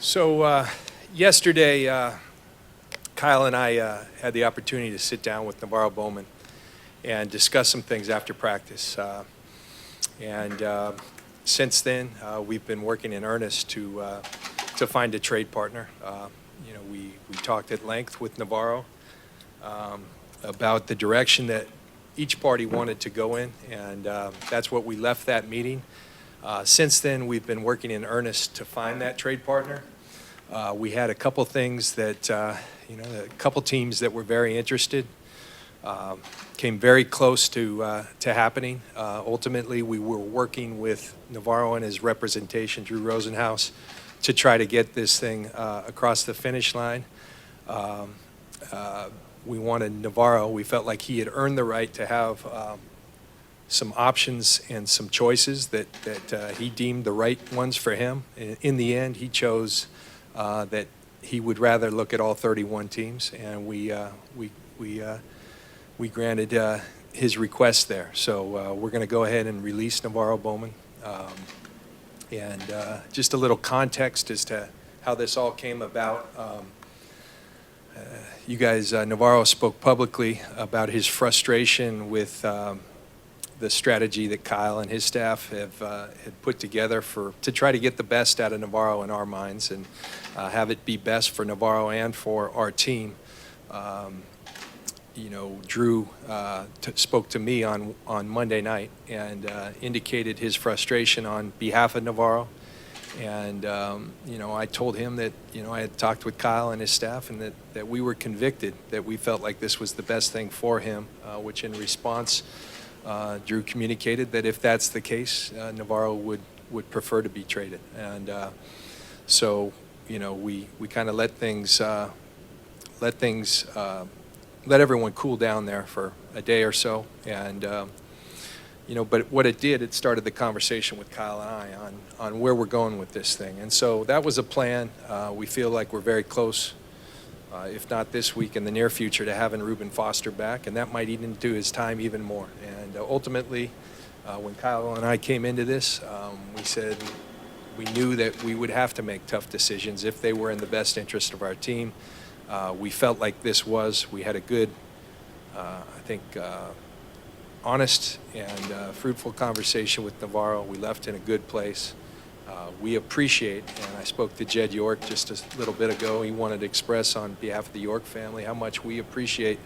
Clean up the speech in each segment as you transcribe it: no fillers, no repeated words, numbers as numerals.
So yesterday, Kyle and I had the opportunity to sit down with NaVorro Bowman and discuss some things after practice. And since then, we've been working in earnest to find a trade partner. We talked at length with NaVorro about the direction that each party wanted to go in, and that's what we left that meeting. Since then, we've been working in earnest to find that trade partner. We had a couple things that, a couple teams that were very interested, came very close to happening. Ultimately, we were working with NaVorro and his representation, Drew Rosenhaus, to try to get this thing across the finish line. We wanted NaVorro. We felt like he had earned the right to have some options and some choices that he deemed the right ones for him. In the end, he chose that he would rather look at all 31 teams, and we granted his request there. So we're going to go ahead and release NaVorro Bowman. And just a little context as to how this all came about. You guys, NaVorro spoke publicly about his frustration with the strategy that Kyle and his staff had put together to try to get the best out of NaVorro in our minds and have it be best for NaVorro and for our team. Drew spoke to me on Monday night and indicated his frustration on behalf of NaVorro. And, I told him that, I had talked with Kyle and his staff and that we were convicted, that we felt like this was the best thing for him, which in response, Drew communicated that if that's the case, NaVorro would prefer to be traded. And so, we kind of let everyone cool down there for a day or so. And, but what it did, it started the conversation with Kyle and I on where we're going with this thing. And so that was a plan. We feel like we're very close, if not this week, in the near future, to having Reuben Foster back. And that might even do his time even more. And ultimately, when Kyle and I came into this, we said we knew that we would have to make tough decisions if they were in the best interest of our team. We felt like we had a good, honest and fruitful conversation with NaVorro. We left in a good place. We appreciate, and I spoke to Jed York just a little bit ago. He wanted to express on behalf of the York family how much we appreciate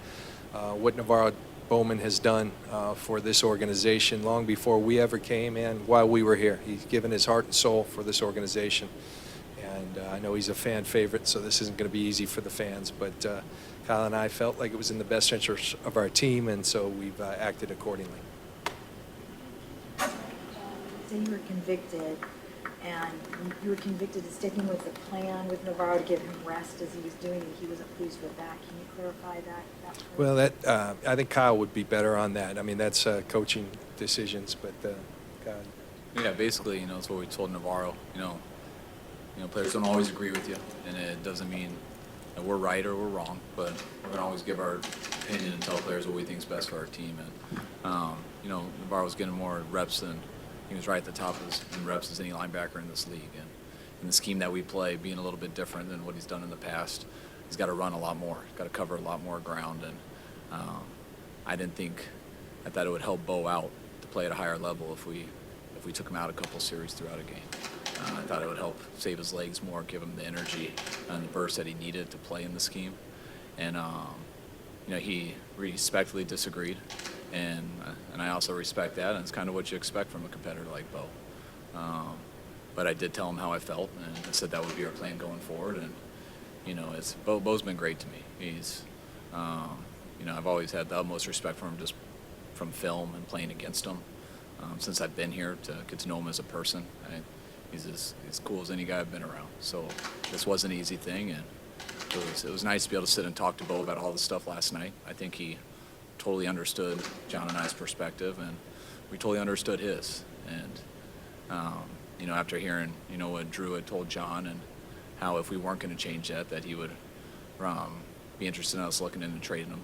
what NaVorro Bowman has done for this organization long before we ever came and while we were here. He's given his heart and soul for this organization. And I know he's a fan favorite, so this isn't going to be easy for the fans. But Kyle and I felt like it was in the best interest of our team, and so we've acted accordingly. So you were convicted, and you were convicted of sticking with the plan with NaVorro to give him rest as he was doing, and he wasn't pleased with that. Can you clarify that? Well, I think Kyle would be better on that. I mean, that's coaching decisions, but Kyle. Yeah, basically, that's what we told NaVorro. Players don't always agree with you, and it doesn't mean that we're right or we're wrong, but we're going to always give our opinion and tell players what we think is best for our team. And, NaVorro was getting more reps than he was right at the top in reps as any linebacker in this league. And in the scheme that we play, being a little bit different than what he's done in the past, he's got to run a lot more, got to cover a lot more ground. And I thought it would help Bo out to play at a higher level if we took him out a couple series throughout a game. I thought it would help save his legs more, give him the energy and the burst that he needed to play in the scheme. And, he respectfully disagreed. And I also respect that, and it's kind of what you expect from a competitor like Bo. But I did tell him how I felt, and I said that would be our plan going forward. And, Bo's been great to me. He's, I've always had the utmost respect for him just from film and playing against him. Since I've been here, to get to know him as a person. He's as cool as any guy I've been around. So this was an easy thing, and it was nice to be able to sit and talk to Bo about all this stuff last night. I think he totally understood John and I's perspective, and we totally understood his. And, after hearing, what Drew had told John and how if we weren't going to change that he would be interested in us looking into trading him.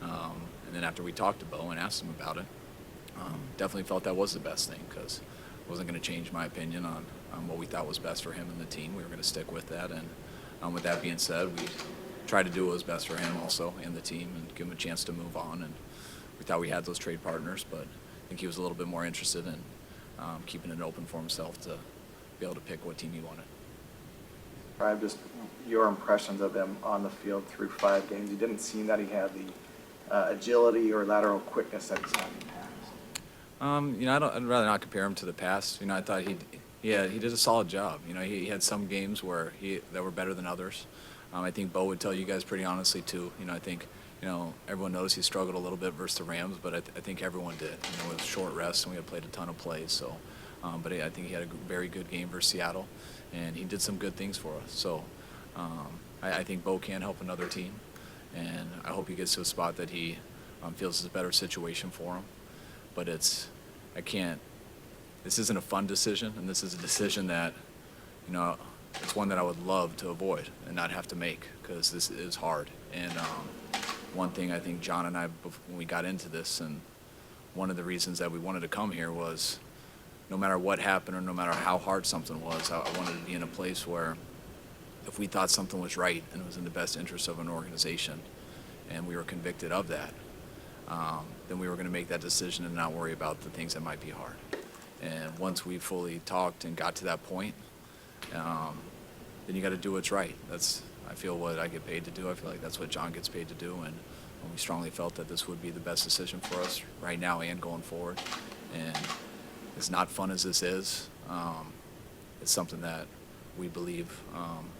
And then after we talked to Bo and asked him about it, definitely felt that was the best thing, because I wasn't going to change my opinion on what we thought was best for him and the team. We were going to stick with that. And with that being said, we tried to do what was best for him also and the team and give him a chance to move on. And we thought we had those trade partners, but I think he was a little bit more interested in keeping it open for himself to be able to pick what team he wanted. Describe just your impressions of him on the field through 5 games. You didn't seem that he had the agility or lateral quickness that he's had in the past. I'd rather not compare him to the past. I thought he did a solid job. He had some games where that were better than others. I think Bo would tell you guys pretty honestly too. I think everyone knows he struggled a little bit versus the Rams, but I think everyone did. It was short rest and we had played a ton of plays. So, but I think he had a very good game versus Seattle, and he did some good things for us. So, I think Bo can help another team, and I hope he gets to a spot that he feels is a better situation for him. But this isn't a fun decision, and this is a decision that, it's one that I would love to avoid and not have to make, because this is hard. And one thing I think John and I, when we got into this, and one of the reasons that we wanted to come here was, no matter what happened or no matter how hard something was, I wanted to be in a place where if we thought something was right and it was in the best interest of an organization and we were convicted of that, then we were going to make that decision and not worry about the things that might be hard. And once we fully talked and got to that point, then you got to do what's right. That's, I feel, what I get paid to do. I feel like that's what John gets paid to do, and we strongly felt that this would be the best decision for us right now and going forward. And as not fun as this is, it's something that we believe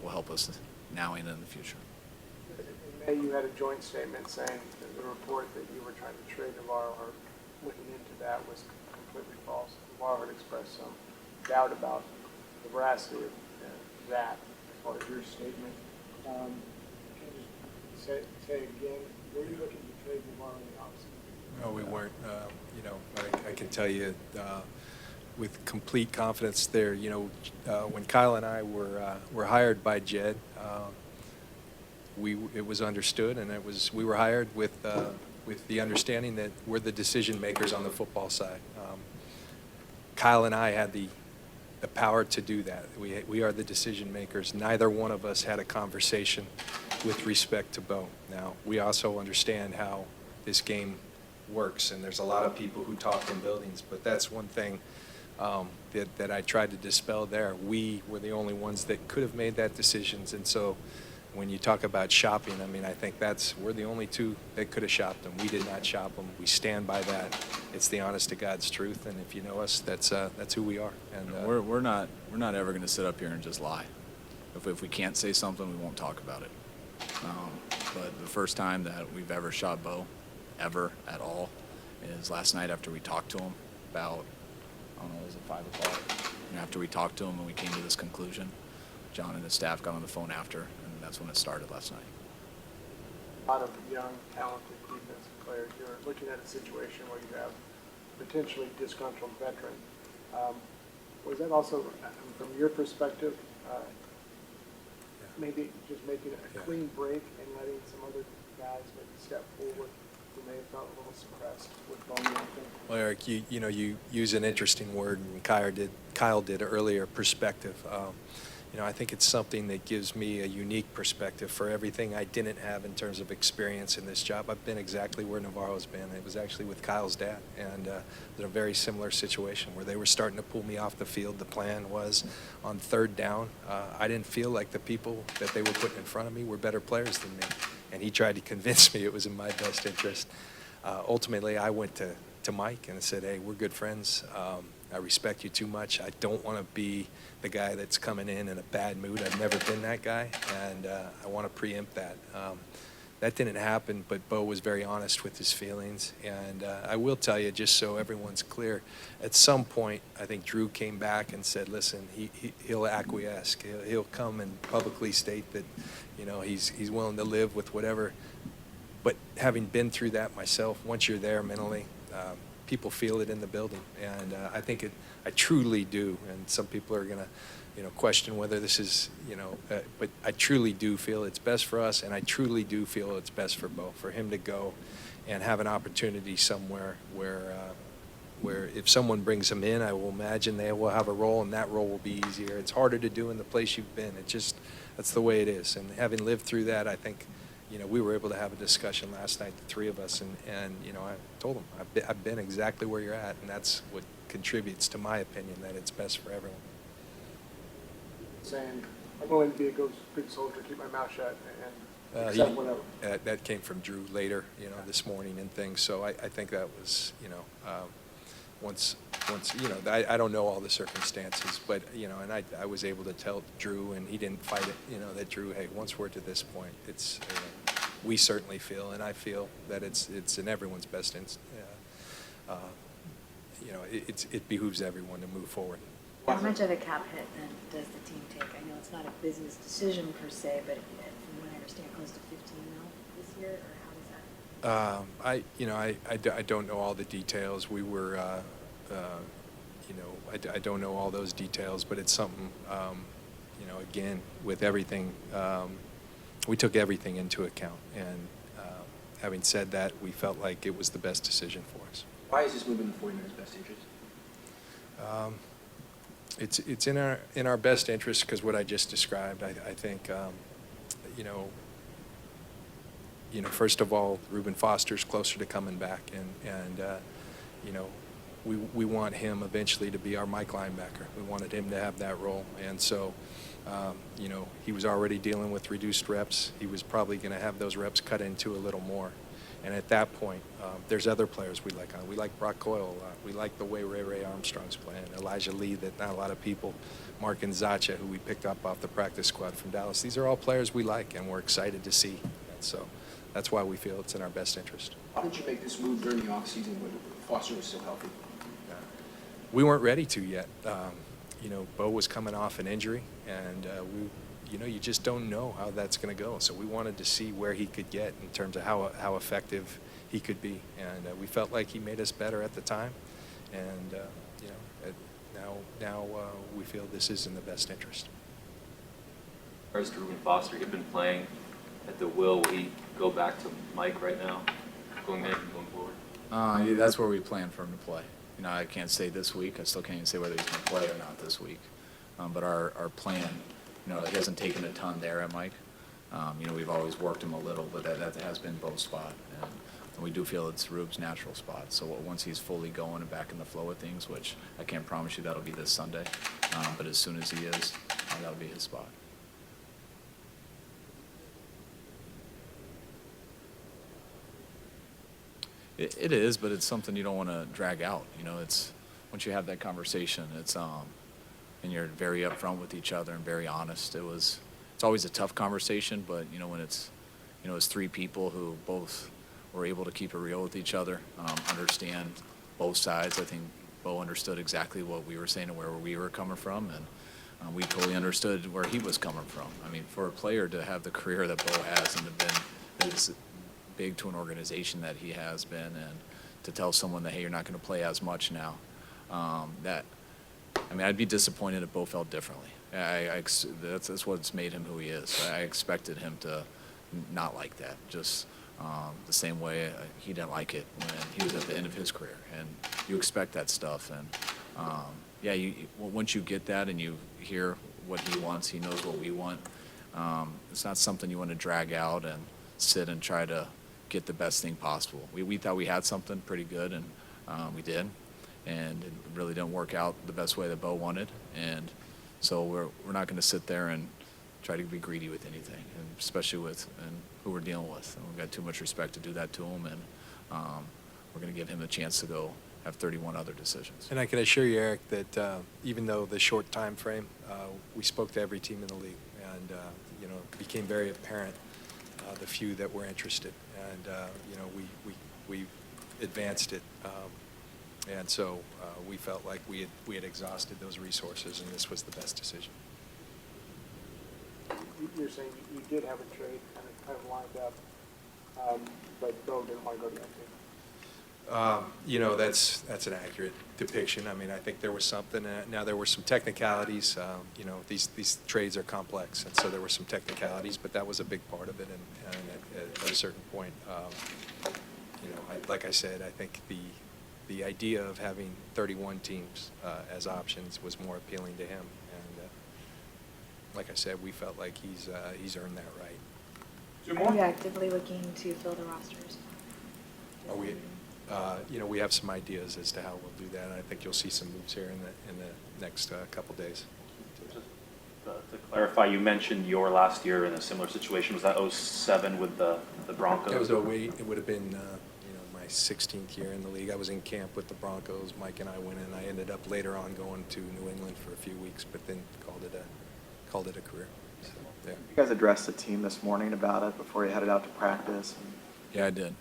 will help us now and in the future. In May, you had a joint statement saying that the report that you were trying to trade NaVorro or looking into that was completely false. NaVorro had expressed some doubt about the veracity of that as far as your statement. Can you say again, were you looking to trade NaVorro in the offseason? No, we weren't. I can tell you with complete confidence there, when Kyle and I were hired by Jed, it was understood, and we were hired with the understanding that we're the decision makers on the football side. Kyle and I had the power to do that. We are the decision makers. Neither one of us had a conversation with respect to Bo. Now, we also understand how this game works, and there's a lot of people who talk in buildings, but that's one thing that I tried to dispel there. We were the only ones that could have made that decisions, and so when you talk about shopping, I think we're the only two that could have shopped them. We did not shop them. We stand by that. It's the honest to God's truth, and if you know us, that's who we are. And we're not ever going to sit up here and just lie. If we can't say something, we won't talk about it. But the first time that we've ever shot Bo, ever at all, is last night after we talked to him about, I don't know, was it 5 o'clock? And after we talked to him and we came to this conclusion, John and his staff got on the phone after, and that's when it started last night. A lot of young, talented defensive players. You're looking at a situation where you have potentially disgruntled veteran. Was that also, from your perspective, maybe just making a clean break and letting some other guys maybe step forward who may have felt a little suppressed with Bowman? Well, Eric, you use an interesting word, and Kyle did earlier, perspective. I think it's something that gives me a unique perspective for everything I didn't have in terms of experience in this job. I've been exactly where NaVorro's been. It was actually with Kyle's dad, and it was a very similar situation where they were starting to pull me off the field. The plan was on 3rd down. I didn't feel like the people that they were putting in front of me were better players than me, and he tried to convince me it was in my best interest. Ultimately, I went to Mike and I said, hey, we're good friends. I respect you too much. I don't want to be the guy that's coming in a bad mood. I've never been that guy, and I want to preempt that. That didn't happen, but Bo was very honest with his feelings. And I will tell you, just so everyone's clear, at some point, I think Drew came back and said, listen, he'll acquiesce. He'll come and publicly state that, he's willing to live with whatever. But having been through that myself, once you're there mentally, people feel it in the building, and I think I truly do. And some people are going to, question whether this is, but I truly do feel it's best for us, and I truly do feel it's best for Bo, for him to go and have an opportunity somewhere where where if someone brings him in, I will imagine they will have a role, and that role will be easier. It's harder to do in the place you've been. That's the way it is. And having lived through that, I think, we were able to have a discussion last night, the three of us, and I told him, I've been exactly where you're at, and that's what contributes to my opinion that it's best for everyone. Saying, I'm willing to be a good soldier, keep my mouth shut, and accept whatever. That came from Drew later, this morning and things. So I think that was, once, I don't know all the circumstances, but, and I was able to tell Drew, and he didn't fight it, that Drew, hey, once we're to this point, it's, we certainly feel, and I feel that it's in everyone's best interest. It behooves everyone to move forward. How much of a cap hit then does the team take? I know it's not a business decision per se, but from what I understand, close to 15 mil this year, or how does that? I don't know all the details. We were, I don't know all those details, but it's something, again, with everything, we took everything into account. And having said that, we felt like it was the best decision for us. Why is this move in the 49ers' best interest? It's in our best interest because what I just described. I think, first of all, Reuben Foster's closer to coming back, and we want him eventually to be our Mike linebacker. We wanted him to have that role, and so he was already dealing with reduced reps. He was probably going to have those reps cut into a little more. And at that point, there's other players we like. We like Brock Coyle a lot. We like the way Ray Armstrong's playing. Elijah Lee, that not a lot of people. Mark Nzacha, who we picked up off the practice squad from Dallas. These are all players we like, and we're excited to see. And so that's why we feel it's in our best interest. Why did you make this move during the offseason when Foster was still healthy? We weren't ready to yet. Bo was coming off an injury, and you just don't know how that's going to go. So we wanted to see where he could get in terms of how effective he could be. And we felt like he made us better at the time. And, now we feel this is in the best interest. As far as Reuben Foster, he'd been playing at the will. Will he go back to Mike right now, going forward? Yeah, that's where we plan for him to play. I can't say this week. I still can't even say whether he's going to play or not this week. But our plan, he hasn't taken a ton there at Mike. We've always worked him a little, but that has been Bo's spot. And we do feel it's Rube's natural spot. So once he's fully going and back in the flow of things, which I can't promise you that'll be this Sunday, but as soon as he is, that'll be his spot. It is, but it's something you don't want to drag out. It's once you have that conversation, it's and you're very upfront with each other and very honest. It's always a tough conversation, but when it's three people who both were able to keep it real with each other, understand both sides. I think Bo understood exactly what we were saying and where we were coming from, and we totally understood where he was coming from. I mean, for a player to have the career that Bo has and have been this big to an organization that he has been, and to tell someone that, hey, you're not going to play as much now, I'd be disappointed if Bo felt differently. That's what's made him who he is. I expected him to not like that, just the same way he didn't like it when he was at the end of his career. And you expect that stuff. And once you get that and you hear what he wants, he knows what we want. It's not something you want to drag out and sit and try to get the best thing possible. We thought we had something pretty good, and we did. And it really didn't work out the best way that Bo wanted. And so we're not going to sit there and try to be greedy with anything, and especially with who we're dealing with. And we've got too much respect to do that to him, and we're going to give him a chance to go have 31 other decisions. And I can assure you, Eric, that even though the short time frame, we spoke to every team in the league, and it became very apparent the few that were interested, and we advanced it. And so we felt like we had exhausted those resources, and this was the best decision. You're saying you did have a trade kind of lined up, but Bo didn't want to go to that team. That's an accurate depiction. I mean, I think there was something. Now there were some technicalities. These trades are complex, and so there were some technicalities, but that was a big part of it. And at a certain point, like I said, I think the idea of having 31 teams as options was more appealing to him. And like I said, we felt like he's earned that right. Are you actively looking to fill the rosters? Are we? We have some ideas as to how we'll do that, and I think you'll see some moves here in the next couple days. To clarify, you mentioned your last year in a similar situation. Was that 07 with the Broncos? That was 08. It would have been my 16th year in the league. I was in camp with the Broncos. Mike and I went in. I ended up later on going to New England for a few weeks, but then called it a career. So, yeah. You guys addressed the team this morning about it before you headed out to practice. Yeah, I did.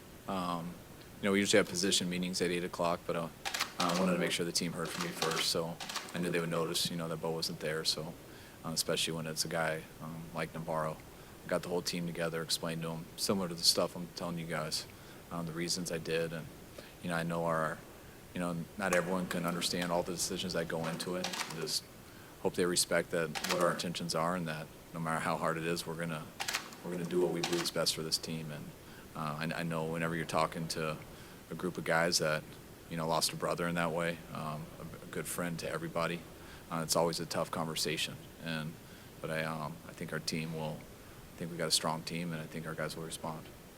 We usually have position meetings at 8 o'clock, but I wanted to make sure the team heard from me first, so I knew they would notice, that Bo wasn't there. So, especially when it's a guy like NaVorro, I got the whole team together, explained to them similar to the stuff I'm telling you guys, the reasons I did, and I know not everyone can understand all the decisions that go into it. Just hope they respect that what our intentions are, and that no matter how hard it is, we're gonna do what we believe is best for this team. And I know whenever you're talking to a group of guys that lost a brother in that way, a good friend to everybody, it's always a tough conversation. But I think our team will. I think we got a strong team, and I think our guys will respond.